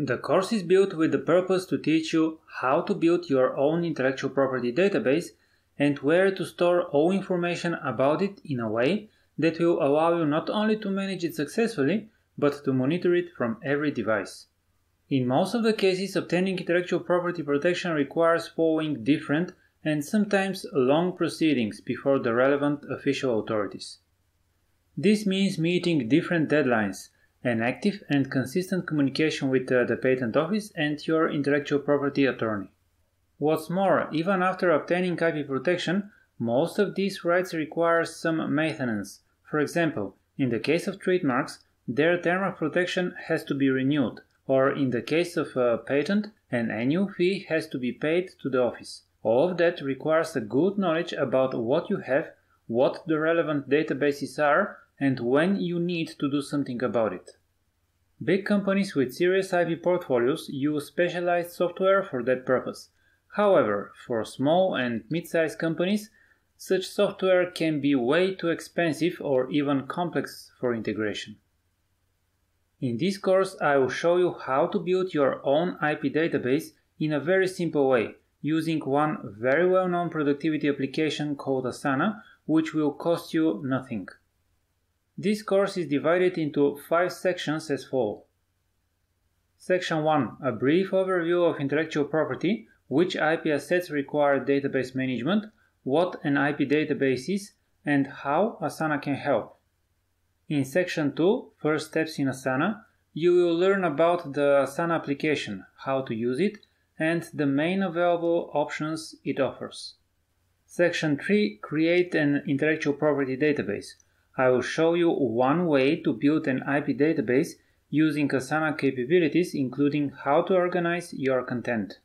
The course is built with the purpose to teach you how to build your own intellectual property database and where to store all information about it in a way that will allow you not only to manage it successfully, but to monitor it from every device. In most of the cases, obtaining intellectual property protection requires following different and sometimes long proceedings before the relevant official authorities. This means meeting different deadlines, and active and consistent communication with the patent office and your intellectual property attorney. What's more, even after obtaining IP protection, most of these rights require some maintenance. For example, in the case of trademarks, their term of protection has to be renewed, or in the case of a patent, an annual fee has to be paid to the office. All of that requires a good knowledge about what you have, what the relevant databases are, and when you need to do something about it. Big companies with serious IP portfolios use specialized software for that purpose. However, for small and mid-sized companies, such software can be way too expensive or even complex for integration. In this course, I will show you how to build your own IP database in a very simple way, using one very well-known productivity application called Asana, which will cost you nothing. This course is divided into 5 sections as follows. Section 1. A brief overview of intellectual property, which IP assets require database management, what an IP database is, and how Asana can help. In Section 2, First Steps in Asana, you will learn about the Asana application, how to use it, and the main available options it offers. Section 3. Create an intellectual property database. I will show you one way to build an IP database using Asana capabilities, including how to organize your content.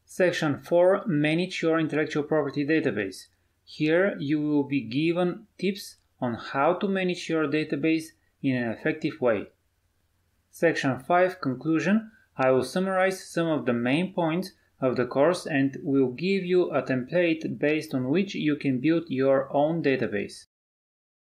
Section 4. Manage your intellectual property database. Here you will be given tips on how to manage your database in an effective way. Section 5. Conclusion. I will summarize some of the main points of the course and will give you a template based on which you can build your own database.